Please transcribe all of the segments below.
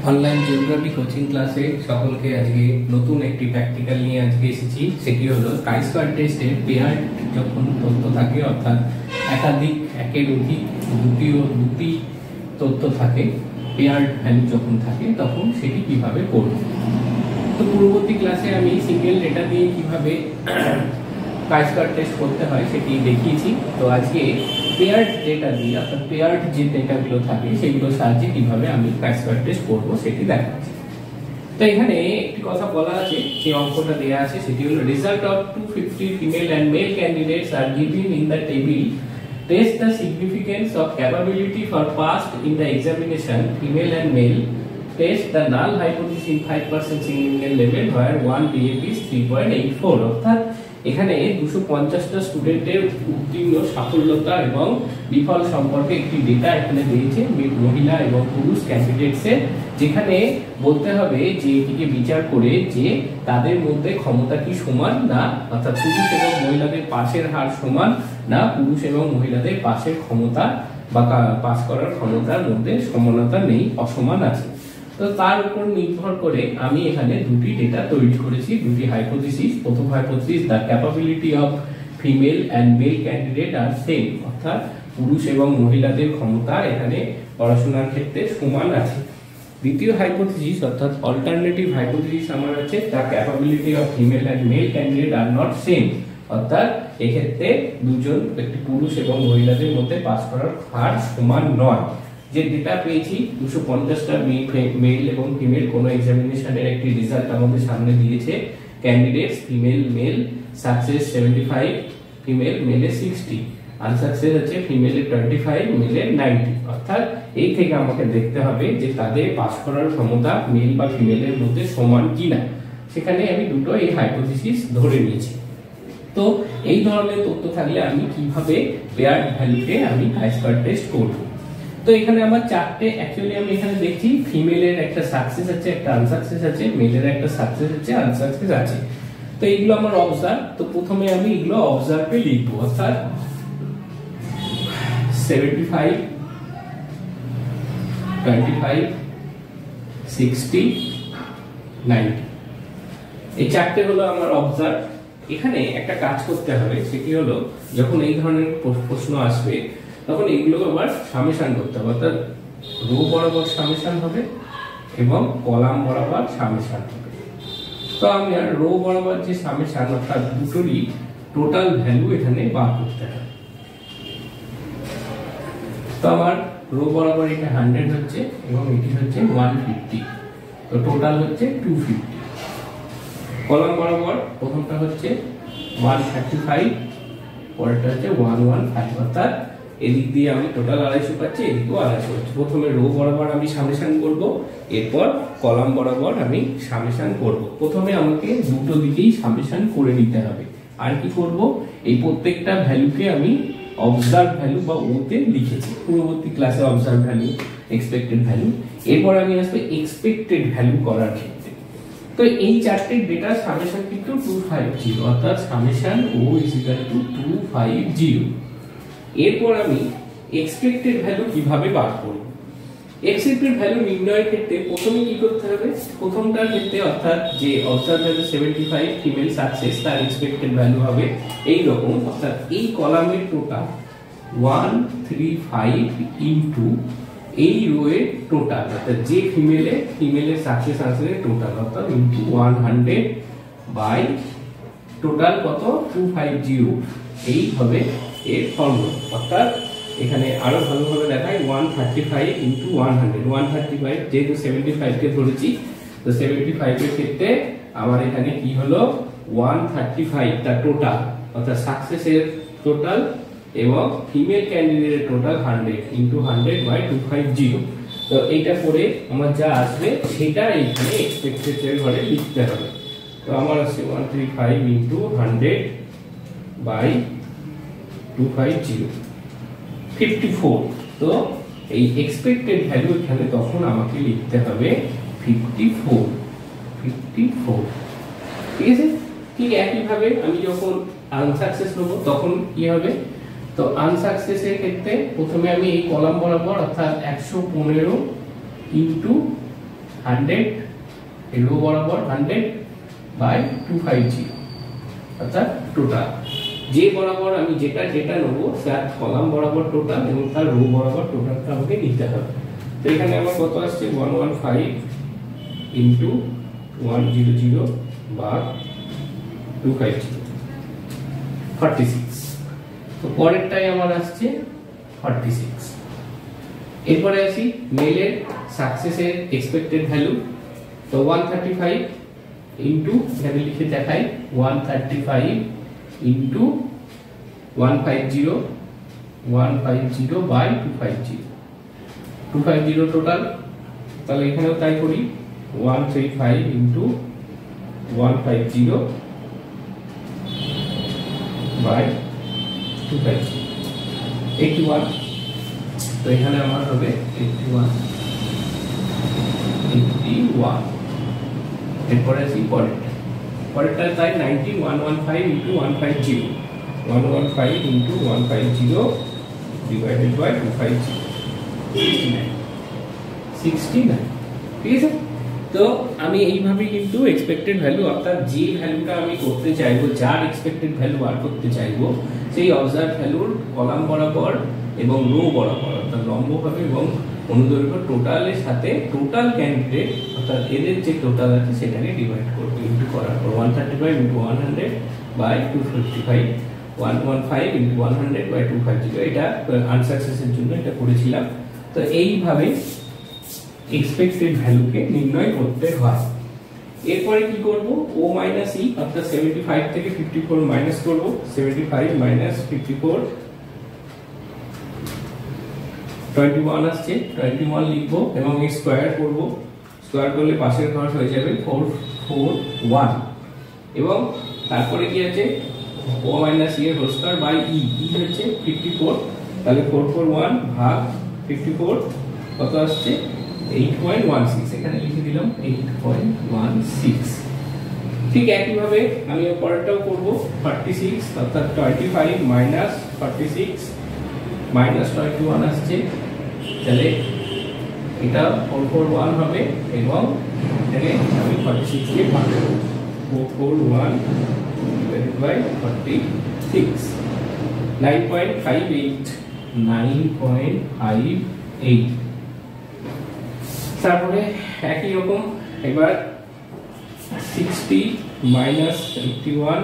Online geography coaching ক্লাসে সকলকে আজকে নতুন একটি প্র্যাকটিক্যাল নিয়ে আজকে এসেছি। সেটি হলো কাই স্কয়ার টেস্টের পেয়ার যখন তথ্য থাকে, অর্থাৎ একাধিক একের অধিক দুটি তথ্য থাকে, পেয়ার ভ্যালু যখন থাকে তখন সেটি কিভাবে করব। তো পূর্ববর্তী ক্লাসে আমি সিঙ্গেল ডেটা দিয়ে কিভাবে কাই স্কয়ার টেস্ট করতে হয় সেটি দেখিয়েছি। তো আজকে পেয়ার্ড ডেটা দিয়ে, অর্থাৎ পেয়ার্ড যে ডেটাগুলো থাকে সেগুলোর সাহায্যে কিভাবে আমি কাই স্কয়ার টেস্ট করব সেটি দেখাচ্ছি। তো এখানে একটি কথা বলা আছে, যে অঙ্কটা দেয়া আছে সেটি হলো result of 250 female and mail candidates are given in the table. Test the significance of capability for passed in the examination, female and male. Test the null hypothesis in 5% single level where 1 DAP is 3.84. অর্থাৎ এখানে 250টা স্টুডেন্টের উত্তীর্ণ সাফল্যতা এবং বিফল সম্পর্কে একটি data এখানে দিয়েছে মহিলা এবং পুরুষ ক্যান্ডিডেটসের, যেখানে বলতে হবে যে এটিকে বিচার করে যে তাদের মধ্যে ক্ষমতা কি সমান না, অর্থাৎ পুরুষ এবং মহিলাদের পাসের হার সমান না, পুরুষ এবং মহিলাদের পাসের ক্ষমতা বা পাস করার ক্ষমতার মধ্যে সমানতা নেই, অসমান আছে। তো তার উপর নির্ভর করে আমি এখানে দুটি ডেটা তৈরি করেছি, দুটি হাইপোথিসিস। প্রথম hypothesis, the capability of female and male candidate আর সেম, অর্থাৎ পুরুষ এবং মহিলাদের ক্ষমতা এখানে পড়াশোনার ক্ষেত্রে সমান আছে। দ্বিতীয় হাইপোথিসিস অর্থাৎ অল্টারনেটিভ হাইপোথিসিস আমার আছে, the capability of female and male candidate are not same, অর্থাৎ এক্ষেত্রে দুজন একটি পুরুষ এবং মহিলাদের মধ্যে পাস করার হার সমান নয়। যে ডেটা পেয়েছি 250টা মেল এবং ফিমেল কোন এক্সামিনেশনের একটি রেজাল্ট আমাদের সামনে দিয়েছে। Candidates female male success 75, female মেলে 60, আনসাকসেস আছে ফিমেলের 25, মেলের 90। অর্থাৎ এই থেকে আমাকে দেখতে হবে যে তাদের পাস করার ক্ষমতা মেল বা ফিমেলের মধ্যে সমান কিনা। সেখানে আমি দুটো এই হাইপোথিসিস ধরে নিয়েছি। তো এই ধরনের তথ্য থাকলে আমি কিভাবে পেয়ার্ড ভ্যালুকে আমি কাই স্কয়ার টেস্ট করব। তো এখানে আমার চারটে, অ্যাকচুয়ালি আমি এখানে দেখছি ফিমেলের একটা সাকসেস আছে, একটা আনসাকসেস আছে, মেলের একটা সাকসেস আছে, আনসাকসেস আছে। তো এইগুলো আমার অবজার্ভ। তো প্রথমে আমি এগুলো অবজার্ভে লিখবো, অর্থাৎ 75, 25, 60, 90, এই চারটে হলো আমার অবজার্ভ। এখানে একটা কাজ করতে হবে, সেটি হলো যখন এই ধরনের প্রশ্ন আসবে তখন এগুলো আবার সামেশন করতে হবে, অর্থাৎ রো বরাবর সামেশন হবে এবং কলাম বরাবর সামেশন হবে। তো আমি আর রো বরাবর যে সামেশন, অর্থাৎ দুটোরই টোটাল ভ্যালু এখানে বার করতে হবে। তো আমার রো বরাবর এটা 100 হচ্ছে এবং এটি হচ্ছে 150, তো টোটাল হচ্ছে 250। কলাম বরাবর প্রথমটা হচ্ছে 135, পরেরটা হচ্ছে 115, অর্থাৎ এদিক দিয়ে আমি টোটাল 250 পাচ্ছি, এদিকেও 250 পাচ্ছি। প্রথমে রো বরাবর আমি সামেশন করব, এরপর কলাম বরাবর আমি সামেশন করব। প্রথমে আমাকে দুটো দিকেই সামেশন করে নিতে হবে। আর কি করব, এই প্রত্যেকটা ভ্যালুকে আমি অবজার্ভ ভ্যালু বা ওতে লিখেছি পূর্ববর্তী ক্লাসে, অবজার্ভ ভ্যালু, এক্সপেক্টেড ভ্যালু। এরপর আমি আসবে এক্সপেক্টেড ভ্যালু করার ক্ষেত্রে। তো এই চারটে ডেটা সামেশন কিন্তু 250, অর্থাৎ সামেশন ও ইজ ইকুয়াল টু 250। এরপর আমি এক্সপেক্টেড ভ্যালু কিভাবে বার করব। এক্সপেক্টেড ভ্যালু নির্ণয়ের ক্ষেত্রে প্রথমে কি করতে হবে, প্রথমটার ক্ষেত্রে অর্থাৎ যে অবজার্ভ ভ্যালু 75 ফিমেল সাকসেস, তার এক্সপেক্টেড ভ্যালু হবে এই রকম, অর্থাৎ এই কলামের টোটাল 135 ইনটু এই রো এর টোটাল, অর্থাৎ যে ফিমেলের সাকসেস আনসারের টোটাল, অর্থাৎ ইনটু 100 বাই টোটাল কত 250, এই হবে এর ফর্মুলা। অর্থাৎ এখানে আরো ভালোভাবে দেখায় 135 ইনটু 100, 135 যেহেতু 75 কে ধরেছি, তো 75 এর ক্ষেত্রে আমার এখানে কি হলো 135 টা টোটাল, অর্থাৎ সাকসেসের টোটাল এবং ফিমেল ক্যান্ডিডেটের টোটাল 100 ইনটু 100 বাই 250। তো এইটা করে আমার যা আসবে সেটা এইখানে এক্সপেক্টেড এর ঘরে লিখতে হবে। তো আমার আছে 135 ইনটু 100 বাই 250, 54। তো এই এক্সপেক্টেড ভ্যালু এখানে তখন আমাকে লিখতে হবে 54, 54। ঠিক আছে। ঠিক একইভাবে আমি যখন আনসাকসেস নেব তখন কি হবে, তো আনসাকসেসের ক্ষেত্রে প্রথমে আমি এই কলাম বরাবর অর্থাৎ 115 ইনটু 100 এই রো বরাবর 100 বাই 250 অর্থাৎ টোটাল যে বরাবর আমি যেটা নেবো তার কলাম বরাবর টোটাল এবং তার রো বরাবর টোটালটা আমাকে নিতে হবে। তো এখানে আমার কত আসছে 115 ইনটু 100 ভাগ 250 46। তো পরেরটাই আমার আসছে 46। এরপরে আসি মেলের সাকসেসের এক্সপেক্টেড ভ্যালু। তো 135 ইনটু এখানে লিখে দেখাই 135 ইনটু 150 বাই 250 টোটাল। তাহলে এখানেও তাই করি 135 ইনটু 150 বাই 250 81। তো এখানে আমার হবে 81। এরপরে আসি পরেরটা তাই 90 115 ইনটু 150 115 ইনটু 150 ডিভাইডেড বাই 250 69। ঠিক আছে। তো আমি এইভাবে কিন্তু এক্সপেক্টেড ভ্যালু অর্থাৎ যে ভ্যালুটা আমি করতে চাইবো, যার এক্সপেক্টেড ভ্যালু বার করতে চাইবো, সেই অবজার্ভ ভ্যালুর কলাম বরাবর এবং রো বরাবর অর্থাৎ লম্বভাবে এবং অনুদৈর্ঘ্য টোটালের সাথে টোটাল ক্যান্ডিডেট অর্থাৎ এদের যে টোটাল আছে সেটাকে ডিভাইড করব ইনটু করার পর 135 ইনটু 100 বাই 255 115 ইনটু 100 বাই 250। এটা আনসাকসেসের জন্য এটা করেছিলাম। তো এইভাবে এক্সপেক্টেড ভ্যালুকে নির্ণয় করতে হয়। এরপরে কি করব ও মাইনাস ই অর্থাৎ 75 থেকে 54 মাইনাস করব 75 মাইনাস 54 21 আসছে 21 লিখব এবং এই স্কয়ার করব। স্কয়ার করলে পাশের ঘর হয়ে যাবে 441 এবং তারপরে কি আছে ও মাইনাস ই এর হোল স্কয়ার বাই ই হচ্ছে 54। তাহলে 441 ভাগ 54 কত আসছে 8.16। এখানে লিখে দিলাম 8.16। ঠিক একইভাবে আমি পরেরটাও করব 46 অর্থাৎ 25 মাইনাস 46 মাইনাস 21 আসছে। তাহলে এটা 441 হবে এবং এখানে আমি 46 কে ভাগ করব 441 ডিভাইডেড বাই 46 9.58 তারপরে একই রকম এবার 60 মাইনাস 81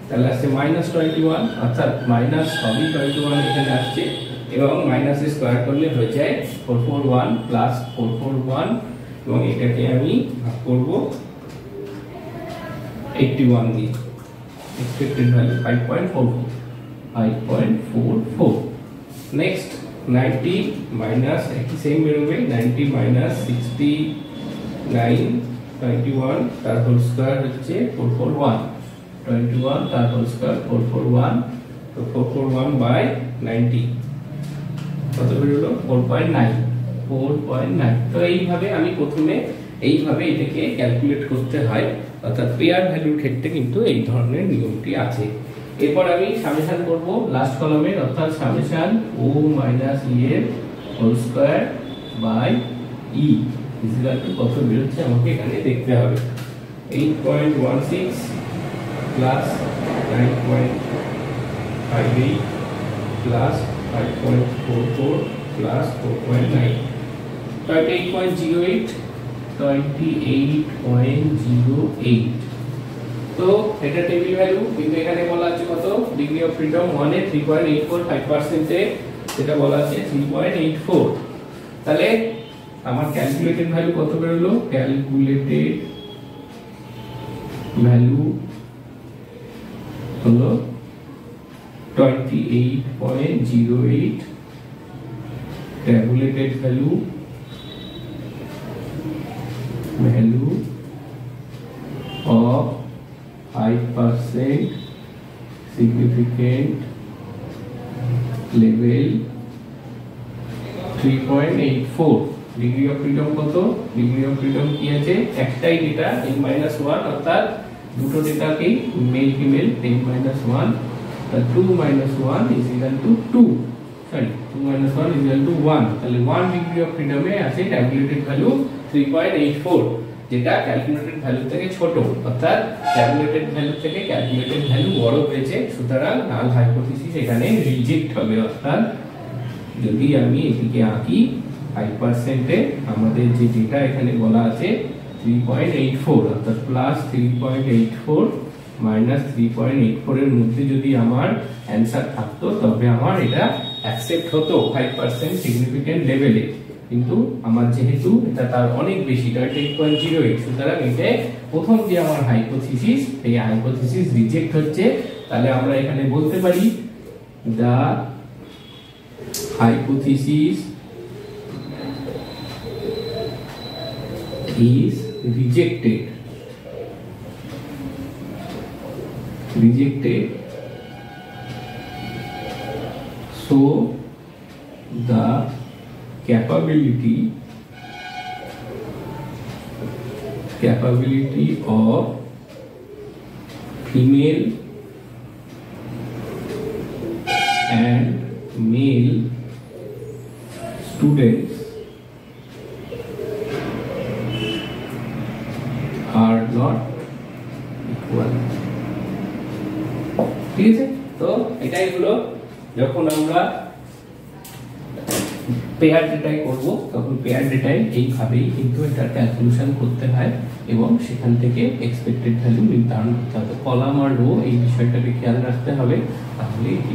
তাহলে আসছে মাইনাস 21 অর্থাৎ মাইনাস সবই 21 এখানে আসছে এবং মাইনাস স্কয়ার করলে হয়ে যায় 441 প্লাস 441 এবং এটাকে আমি ভাগ করব 81 দিয়ে এক্সপেক্টেড ভ্যালু 5.44 নেক্সট 90 মাইনাস একই সেম বেরোবে 90 মাইনাস 69 21 তার হোল স্কয়ার হচ্ছে 441 21 তার হোল স্কয়ার 441 তো 441 বাই 90 কত বেরোলো 4.9। তো এইভাবে আমি প্রথমে এইভাবে এটাকে ক্যালকুলেট করতে হয় অর্থাৎ পেয়ার ভ্যালুর ক্ষেত্রে কিন্তু এই ধরনের নিয়মটি আছে। এরপর আমি সামেশন করব লাস্ট কলামের অর্থাৎ সামেশন ও মাইনাস ই এর whole square by E equal to কত বেরোচ্ছে আমাকে এখানে দেখতে হবে 8.16 প্লাস 9.58 প্লাস 5.44 প্লাস 4.9 28.08 তো এটা টেবিল ভ্যালু কিন্তু এখানে বলা আছে কত ডিগ্রি অফ ফ্রিডম 1 এ 3.845% এ এটা বলা আছে 3.84। তাহলে আমার ক্যালকুলেটেড ভ্যালু কত বেরোলো ক্যালকুলেটেড ভ্যালু হলো 28.08 tabulated value of 5% significant level 3.84 degree of freedom কত ডিগ্রি অফ ফ্রিডম কি আছে একটাই ডেটা n-1 অর্থাৎ দুটো ডেটাকেই male female n-1 2 - 1 is equal to 2 sorry 2 minus 1 is equal to 1, তাহলে 1 ডিগ্রি অফ ফ্রিডমে আছে ট্যাবুলেটেড ভ্যালু 3.84, যেটা ক্যালকুলেটেড ভ্যালু থেকে ছোট, অর্থাৎ ট্যাবুলেটেড ভ্যালু থেকে ক্যালকুলেটেড ভ্যালু বড় হয়েছে, সুতরাং নাল হাইপোথিসিস এখানে রিজেক্ট হবে। অর্থাৎ যদি আমি এটিকে আঁকি 5% এ আমাদের যে ডেটা এখানে বলা আছে 3.84, অর্থাৎ প্লাস 3.84 মাইনাস 3.84 এর মধ্যে যদি আমার অ্যানসার থাকতো তবে আমার এটা অ্যাকসেপ্ট হতো 5% সিগনিফিকেন্ট লেভেলে, কিন্তু আমার যেহেতু এটা তার অনেক বেশি 8.08, সুতরাং এটা প্রথম যে আমার হাইপোথিসিস, এই হাইপোথিসিস রিজেক্ট হচ্ছে। তাহলে আমরা এখানে বলতে পারি দা hypothesis is rejected so the capability of female and male students are not equal। ঠিক আছে, তো এটাই হলো যখন আমরা পেয়ার ডেটাই করব তখন পেয়ার ডেটাই এইভাবেই কিন্তু এটা ক্যালকুলেশন করতে হয় এবং সেখান থেকে এক্সপেক্টেড ভ্যালু নির্ধারণ করতে হবে। কলাম আর রো এই বিষয়টাকে খেয়াল রাখতে হবে, তাহলে এটি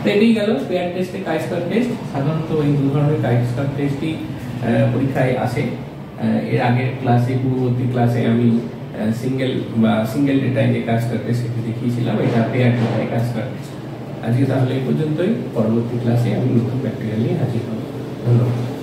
তো এটাই গেল পেয়ার টেস্টে কাই স্কয়ার টেস্ট। সাধারণত এই দু ধরনের কাই স্কয়ার টেস্টই পরীক্ষায় আসে। এর আগের ক্লাসে, পূর্ববর্তী ক্লাসে আমি সিঙ্গেল ডেটায় যে কাজ করতে সেটি দেখিয়েছিলাম, এটা পেয়ার ডেটায় কাজ করতে। আজকে তাহলে এই পর্যন্তই, পরবর্তী ক্লাসে আমি নতুন প্র্যাকটিক্যাল নিয়ে হাজির হব। ধন্যবাদ।